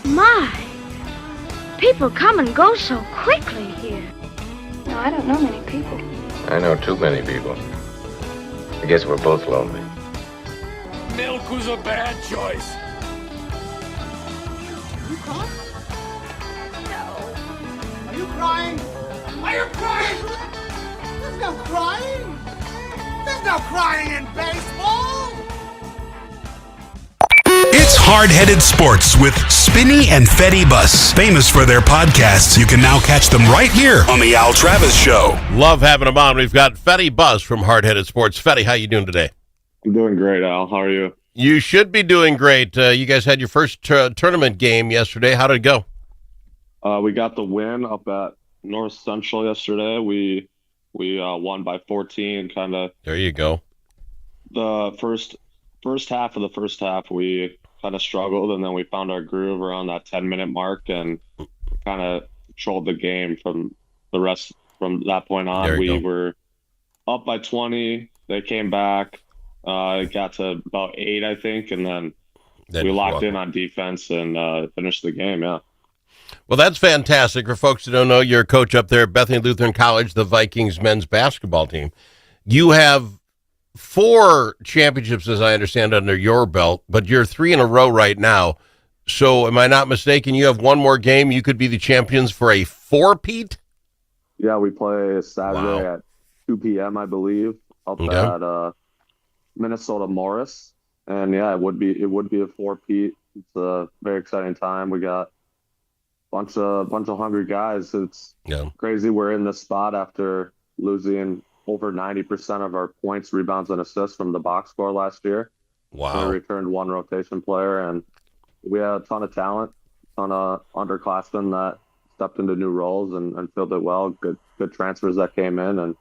My, people come and go so quickly here. No, I don't know many people. I know too many people. I guess we're both lonely. Milk was a bad choice. Are you crying? No. Are you crying? Are you crying? There's no crying. There's no crying in baseball. It's Hard-Headed Sports with Spinney and Fetty Bus. Famous for their podcasts, you can now catch them right here on The Al Travis Show. Love having them on. We've got Fetty Bus from Hard-Headed Sports. Fetty, how you doing today? I'm doing great, Al. How are you? You should be doing great. You guys had your first tournament game yesterday. How did it go? We got the win up at North Central yesterday. We won by 14. Kind of. There you go. The first half of the first half, we kind of struggled, and then we found our groove around that 10-minute mark and kind of controlled the game from the rest. From that point on, we were up by 20. They came back. It got to about 8, I think, and then we locked in on defense and finished the game. Yeah. Well, that's fantastic. For folks who don't know, you're a coach up there at Bethany Lutheran College, the Vikings men's basketball team. You have 4 championships, as I understand, under your belt, but you're 3 in a row right now. So am I not mistaken? You have one more game. You could be the champions for a 4-peat? Yeah, we play Saturday at 2 p.m., I believe, up at Minnesota Morris. And yeah, it would be a 4-peat. It's a very exciting time. We got bunch of hungry guys. It's crazy. We're in this spot after losing over 90% of our points, rebounds, and assists from the box score last year. Wow. We returned 1 rotation player, and we had a ton of talent, a ton of underclassmen that stepped into new roles and filled it well. Good transfers that came in, and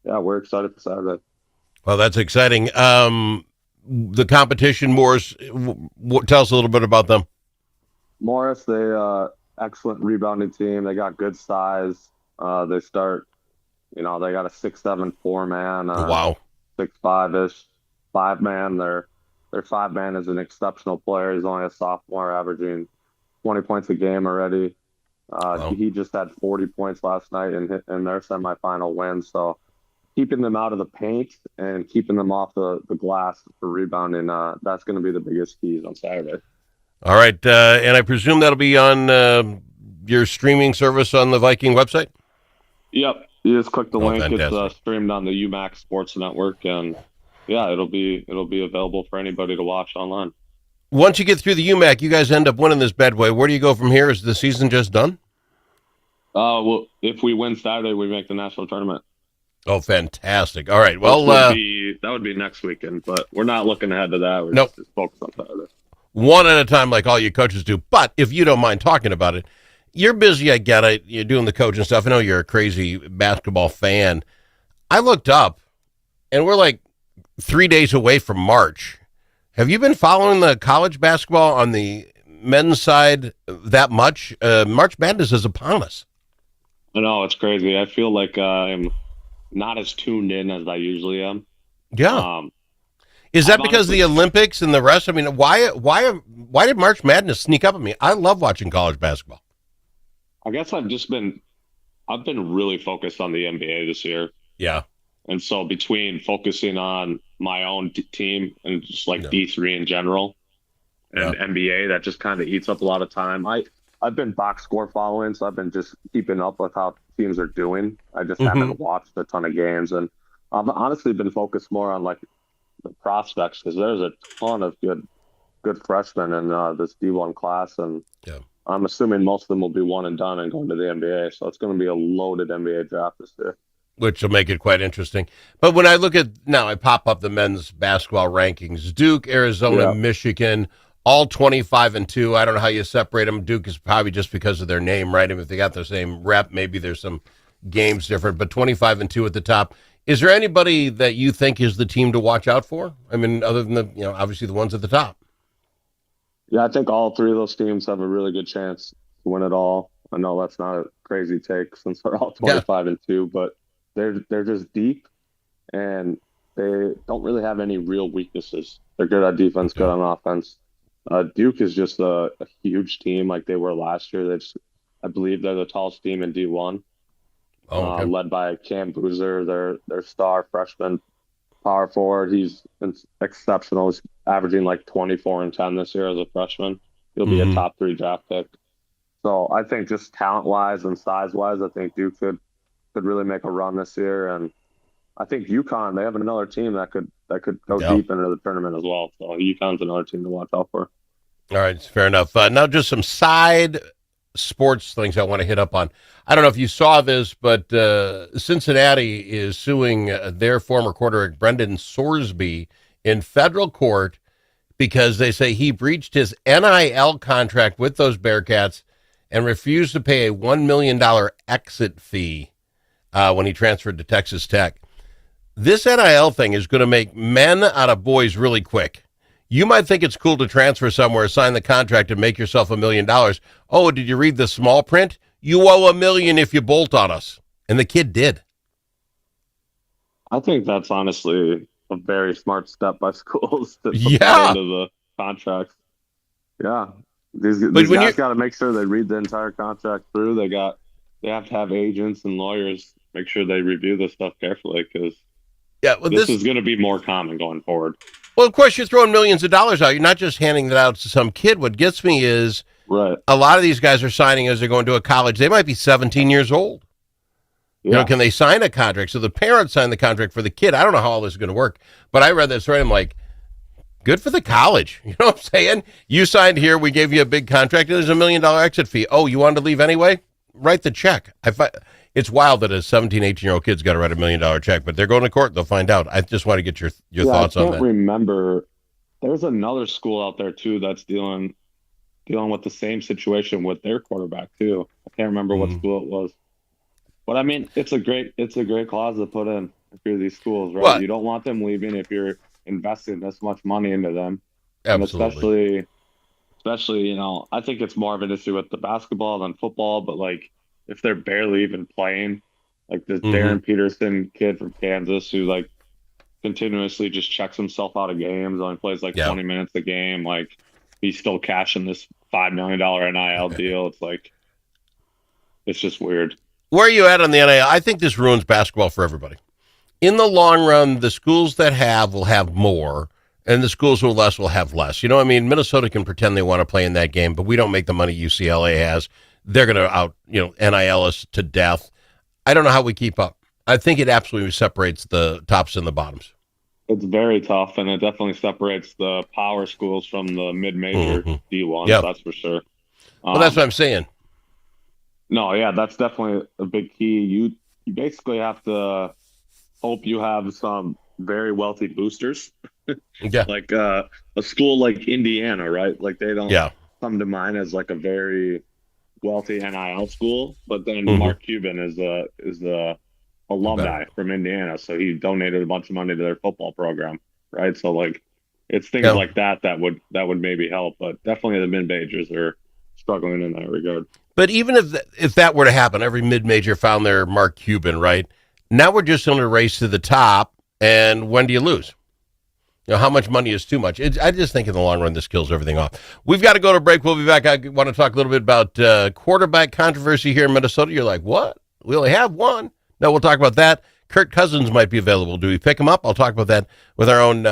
yeah, we're excited for Saturday. Well, that's exciting. The competition, Morris, tell us a little bit about them. Morris, they excellent rebounding team. They got good size. They start, they got a 6'7" 4-man. Wow. 6'5" 5-man. Their 5-man is an exceptional player. He's only a sophomore, averaging 20 points a game already. Wow. He just had 40 points last night in their semifinal win. So keeping them out of the paint and keeping them off the glass for rebounding, that's going to be the biggest keys on Saturday. All right, and I presume that'll be on your streaming service on the Viking website? Yep. You just click the link. Fantastic. It's streamed on the UMac Sports Network, and yeah, it'll be available for anybody to watch online. Once you get through the UMac, you guys end up winning this Bedway. Where do you go from here? Is the season just done? Well, if we win Saturday, we make the national tournament. Oh, fantastic. All right. Well, that would be next weekend, but we're not looking ahead to that. We're just focused on Saturday. One at a time, like all you coaches do. But if you don't mind talking about it, you're busy, I get it. You're doing the coaching stuff. I know you're a crazy basketball fan. I looked up, and we're like 3 days away from March. Have you been following the college basketball on the men's side that much? March Madness is upon us. I know, it's crazy. I feel like I'm not as tuned in as I usually am. Yeah. Is that because of the Olympics and the rest? I mean, why did March Madness sneak up on me? I love watching college basketball. I guess I've been really focused on the NBA this year. Yeah. And so between focusing on my own team and just like D3 in general and NBA, that just kind of eats up a lot of time. I've been box score following, so I've been just keeping up with how teams are doing. I just haven't watched a ton of games, and I've honestly been focused more on like the prospects because there's a ton of good freshmen in this D1 class, and I'm assuming most of them will be one and done and going to the NBA. So it's going to be a loaded NBA draft this year, which will make it quite interesting. But when I look at now, I pop up the men's basketball rankings: Duke, Arizona, Michigan. All 25-2. I don't know how you separate them. Duke is probably just because of their name, right? I mean, if they got the same rep, maybe there's some games different. But 25-2 at the top. Is there anybody that you think is the team to watch out for? I mean, other than obviously the ones at the top. Yeah, I think all 3 of those teams have a really good chance to win it all. I know that's not a crazy take since they're all 25-2, but they're just deep, and they don't really have any real weaknesses. They're good at defense, good on offense. Duke is just a huge team like they were last year. I believe they're the tallest team in D1, led by Cam Boozer, their star freshman power forward. He's been exceptional. He's averaging like 24 and 10 this year as a freshman. He'll be a top 3 draft pick. So I think just talent-wise and size-wise, I think Duke could really make a run this year. And I think UConn, they have another team that could go deep into the tournament as well. So UConn's another team to watch out for. All right, fair enough. Now just some side sports things I want to hit up on. I don't know if you saw this, but Cincinnati is suing their former quarterback, Brendan Sorsby, in federal court because they say he breached his NIL contract with those Bearcats and refused to pay a $1 million exit fee when he transferred to Texas Tech. This NIL thing is going to make men out of boys really quick. You might think it's cool to transfer somewhere, sign the contract, and make yourself $1 million. Oh, did you read the small print? You owe $1 million if you bolt on us. And the kid did. I think that's honestly a very smart step by schools to put that into the contracts. Yeah. These guys got to make sure they read the entire contract through. They have to have agents and lawyers make sure they review this stuff carefully because this is going to be more common going forward. Well, of course, you're throwing millions of dollars out. You're not just handing that out to some kid. What gets me is a lot of these guys are signing as they're going to a college. They might be 17 years old. Yeah. You know, can they sign a contract? So the parents sign the contract for the kid. I don't know how all this is going to work, but I read that story. I'm like, good for the college. You know what I'm saying? You signed here. We gave you a big contract. There's $1 million exit fee. Oh, you wanted to leave anyway? Write the check. It's wild that a 17, 18-year-old kid's got to write $1 million check, but they're going to court. They'll find out. I just want to get your thoughts on that. I can't remember. There's another school out there, too, that's dealing with the same situation with their quarterback, too. I can't remember what school it was. But, I mean, it's a great clause to put in if you're these schools, right? What? You don't want them leaving if you're investing this much money into them. Absolutely. And especially, you know, I think it's more of an issue with the basketball than football, but, like, if they're barely even playing, like this Darren Peterson kid from Kansas who like continuously just checks himself out of games, only plays like 20 minutes a game, like he's still cashing this $5 million NIL deal. It's like, it's just weird. Where are you at on the NIL? I think this ruins basketball for everybody. In the long run, the schools that have will have more, and the schools who less will have less. You know, I mean, Minnesota can pretend they want to play in that game, but we don't make the money UCLA has. They're going to NIL us to death. I don't know how we keep up. I think it absolutely separates the tops and the bottoms. It's very tough, and it definitely separates the power schools from the mid-major D1. Yep. That's for sure. Well, that's what I'm saying. No, yeah, that's definitely a big key. You basically have to hope you have some very wealthy boosters. Like a school like Indiana, right? Like they don't come to mind as like a very wealthy NIL school, but then Mark Cuban is the alumni from Indiana, so he donated a bunch of money to their football program, right? So like it's things like that would maybe help, but definitely the mid majors are struggling in that regard. But even if that were to happen, every mid major found their Mark Cuban, right? Now we're just going to race to the top, and when do you lose? You know, how much money is too much? I just think in the long run, this kills everything off. We've got to go to break. We'll be back. I want to talk a little bit about quarterback controversy here in Minnesota. You're like, what? We only have one. No, we'll talk about that. Kirk Cousins might be available. Do we pick him up? I'll talk about that with our own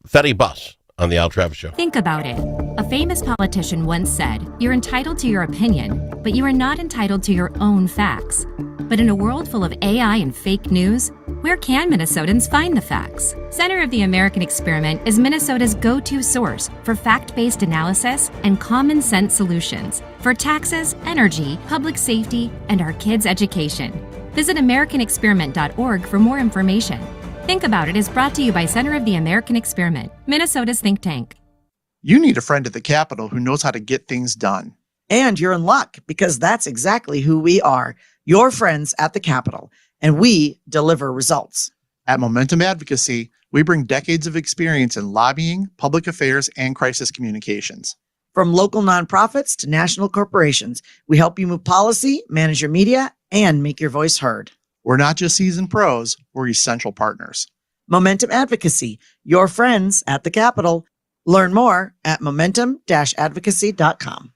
Fetty Bus on the Al Travis Show. Think about it. A famous politician once said, "You're entitled to your opinion, but you are not entitled to your own facts." But in a world full of AI and fake news, where can Minnesotans find the facts? Center of the American Experiment is Minnesota's go-to source for fact-based analysis and common sense solutions for taxes, energy, public safety, and our kids' education. Visit AmericanExperiment.org for more information. Think About It is brought to you by Center of the American Experiment, Minnesota's think tank. You need a friend at the Capitol who knows how to get things done. And you're in luck, because that's exactly who we are, your friends at the Capitol, and we deliver results. At Momentum Advocacy, we bring decades of experience in lobbying, public affairs, and crisis communications. From local nonprofits to national corporations, we help you move policy, manage your media, and make your voice heard. We're not just seasoned pros, we're essential partners. Momentum Advocacy, your friends at the Capitol. Learn more at momentum-advocacy.com.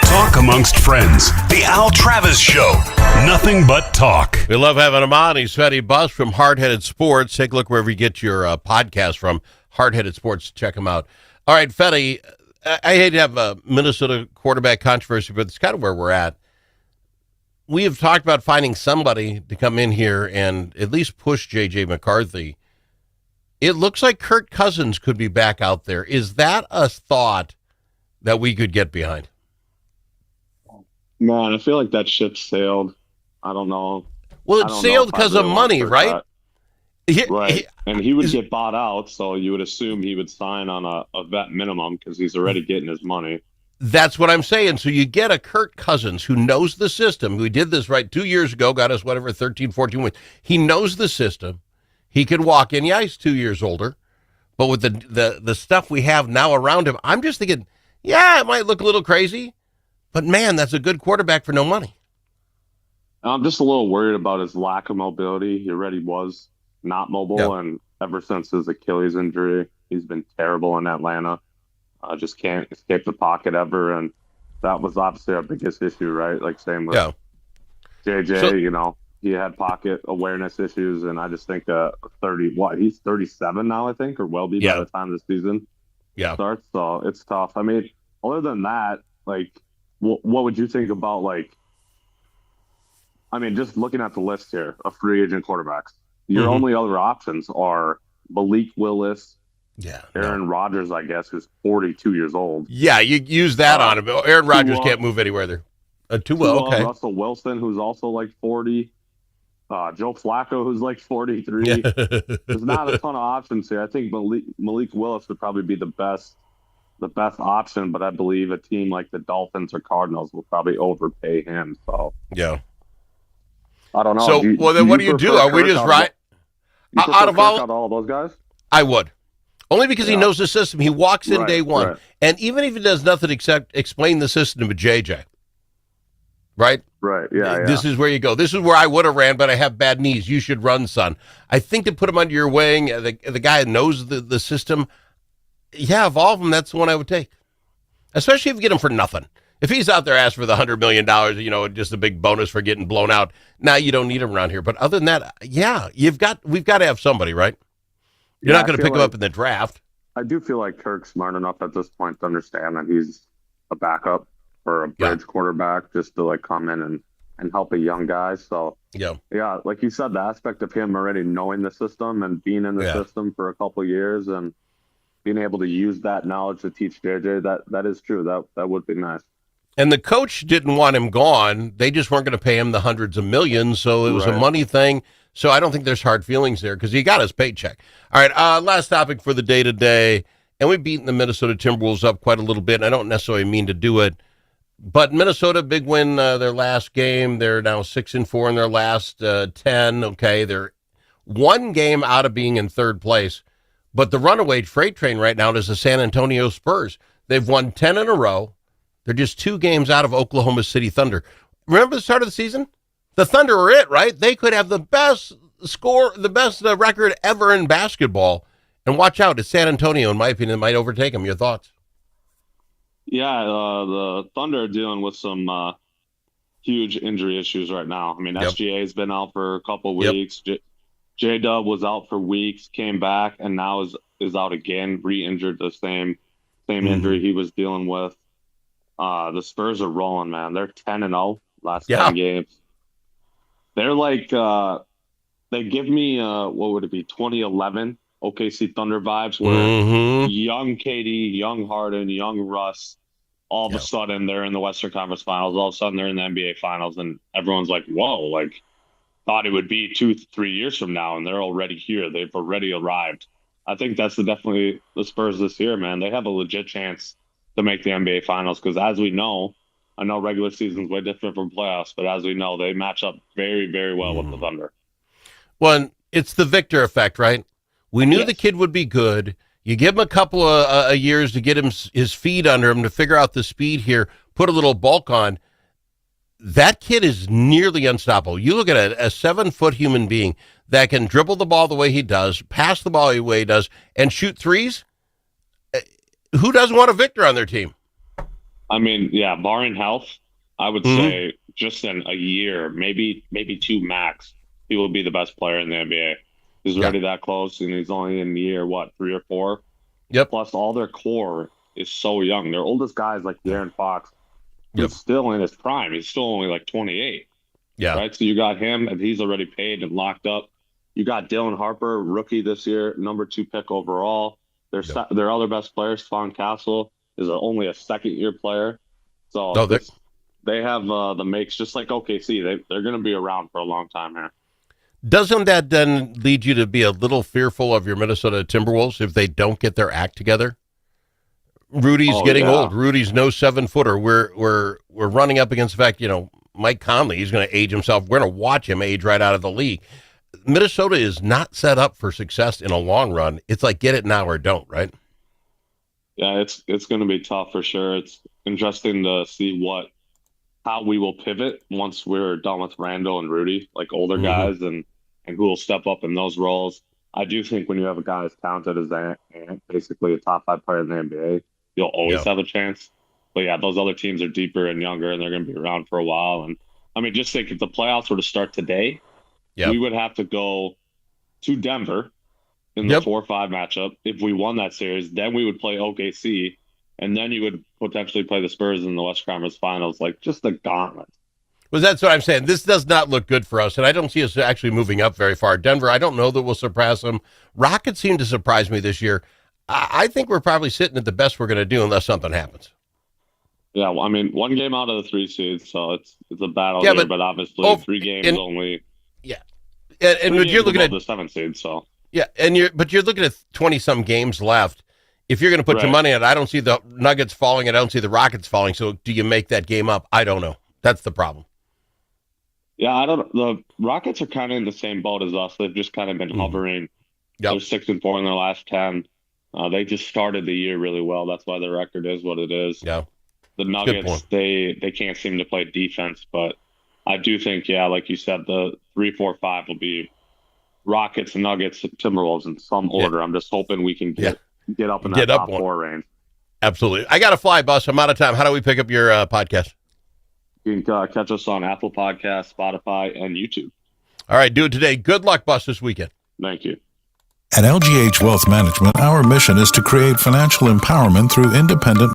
Talk amongst friends. The Al Travis Show. Nothing but talk. We love having him on. He's Fetty Bus from Hard Headed Sports. Take a look wherever you get your podcast from. Hard Headed Sports. Check him out. All right, Fetty, I hate to have a Minnesota quarterback controversy, but it's kind of where we're at. We have talked about finding somebody to come in here and at least push J.J. McCarthy. It looks like Kirk Cousins could be back out there. Is that a thought that we could get behind? Man, I feel like that ship sailed. I don't know. Well, it sailed because of money, right? Right. And he would get bought out, so you would assume he would sign on a vet minimum because he's already getting his money. That's what I'm saying. So you get a Kirk Cousins who knows the system. We did this right 2 years ago, got us whatever, 13, 14 wins. He knows the system. He could walk in. Yeah, he's 2 years older. But with the stuff we have now around him, I'm just thinking, yeah, it might look a little crazy. But, man, that's a good quarterback for no money. I'm just a little worried about his lack of mobility. He already was not mobile, and ever since his Achilles injury, he's been terrible in Atlanta. Just can't escape the pocket ever, and that was obviously our biggest issue, right? Like, same with JJ, so, he had pocket awareness issues, and I just think he's 37 now, I think, or will be by the time the season starts, so it's tough. I mean, other than that, like, what would you think about, like, I mean, just looking at the list here of free agent quarterbacks, your only other options are Malik Willis, Aaron Rodgers, I guess, who's 42 years old. Yeah, you use that on him. Aaron Rodgers can't move anywhere there. Tua, okay. Russell Wilson, who's also like 40. Joe Flacco, who's like 43. There's not a ton of options here. I think Malik Willis would probably be the best option, but I believe a team like the Dolphins or Cardinals will probably overpay him. So I don't know. So then what do you do? Are we just right out of all those guys? I would, only because he knows the system. He walks in day one, and even if he does nothing except explain the system to JJ, right? Right. Yeah. This is where you go. This is where I would have ran, but I have bad knees. You should run, son. I think to put him under your wing, the guy that knows the system. Yeah, of all of them, that's the one I would take. Especially if you get him for nothing. If he's out there asking for the $100 million, just a big bonus for getting blown out, now you don't need him around here. But other than that, we've got to have somebody, right? You're not going to pick him up in the draft. I do feel like Kirk's smart enough at this point to understand that he's a backup or a bridge quarterback just to like come in and help a young guy. So like you said, the aspect of him already knowing the system and being in the system for a couple of years and being able to use that knowledge to teach JJ, that is true. That would be nice. And the coach didn't want him gone. They just weren't going to pay him the hundreds of millions, so it was a money thing. So I don't think there's hard feelings there because he got his paycheck. All right, last topic for the day today. And we've beaten the Minnesota Timberwolves up quite a little bit, and I don't necessarily mean to do it. But Minnesota, big win their last game. They're now 6-4 in their last 10. Okay, they're one game out of being in third place. But the runaway freight train right now is the San Antonio Spurs. They've won 10 in a row. They're just 2 games out of Oklahoma City Thunder. Remember the start of the season? The Thunder were it, right? They could have the best score, the best record ever in basketball. And watch out, it's San Antonio, in my opinion, that might overtake them. Your thoughts? Yeah, the Thunder are dealing with some huge injury issues right now. I mean, SGA's been out for a couple weeks. J-Dub was out for weeks, came back, and now is out again, re-injured the same injury he was dealing with. The Spurs are rolling, man. They're 10-0 last 10 games. They're like, they give me, what would it be, 2011 OKC Thunder vibes where young KD, young Harden, young Russ, all of a sudden they're in the Western Conference Finals. All of a sudden they're in the NBA Finals, and everyone's like, whoa, like, thought it would be 2-3 years from now, and they're already here. They've already arrived. I think that's definitely the Spurs this year, man. They have a legit chance to make the NBA Finals because, as we know, I know regular season's way different from playoffs, but as we know, they match up very, very well with the Thunder. Well, it's the Victor effect, right? We knew the kid would be good. You give him a couple of years to get his feet under him to figure out the speed here, put a little bulk on. That kid is nearly unstoppable. You look at a 7-foot human being that can dribble the ball the way he does, pass the ball the way he does, and shoot threes. Who doesn't want a Victor on their team? I mean, yeah, barring health, I would say just in a year, maybe 2 max, he will be the best player in the NBA. He's already that close, and he's only in year, 3 or 4? Yep. Plus, all their core is so young. Their oldest guys, like De'Aaron Fox, he's still in his prime. He's still only like 28. Yeah. Right? So you got him, and he's already paid and locked up. You got Dylan Harper, rookie this year, number 2 pick overall. Their other best player, Spawn Castle, is only a second-year player. So they have the makes, just like OKC. They're going to be around for a long time here. Doesn't that then lead you to be a little fearful of your Minnesota Timberwolves if they don't get their act together? Rudy's getting old. Rudy's no 7-footer. We're running up against the fact, Mike Conley, he's going to age himself. We're going to watch him age right out of the league. Minnesota is not set up for success in a long run. It's like get it now or don't, right? Yeah, it's going to be tough for sure. It's interesting to see how we will pivot once we're done with Randall and Rudy, like older guys, and who will step up in those roles. I do think when you have a guy as talented as Ant, basically a top 5 player in the NBA, you'll always have a chance. But yeah, those other teams are deeper and younger, and they're going to be around for a while. And I mean, just think if the playoffs were to start today, we would have to go to Denver in the 4-5 matchup. If we won that series, then we would play OKC, and then you would potentially play the Spurs in the West Conference Finals. Like, just the gauntlet. Well, that's what I'm saying. This does not look good for us, and I don't see us actually moving up very far. Denver, I don't know that we'll surpass them. Rockets seem to surprise me this year. I think we're probably sitting at the best we're going to do unless something happens. Yeah, well, I mean, 1 game out of the 3 seeds, so it's a battle there, but obviously 3 games only. Yeah, and you're looking at the 7th seed, so. Yeah, but you're looking at 20-some games left. If you're going to put your money on it, I don't see the Nuggets falling, and I don't see the Rockets falling, so do you make that game up? I don't know. That's the problem. Yeah, the Rockets are kind of in the same boat as us. They've just kind of been hovering. They're 6-4 in their last 10. They just started the year really well. That's why their record is what it is. Yeah. The Nuggets, they can't seem to play defense, but I do think, like you said, the 3-4-5 will be Rockets, Nuggets, Timberwolves in some order. I'm just hoping we can get up in that top 4 range. Absolutely. I got to fly, Bus. I'm out of time. How do we pick up your podcast? You can catch us on Apple Podcasts, Spotify, and YouTube. All right, do it today. Good luck, Bus, this weekend. Thank you. At LGH Wealth Management, our mission is to create financial empowerment through independent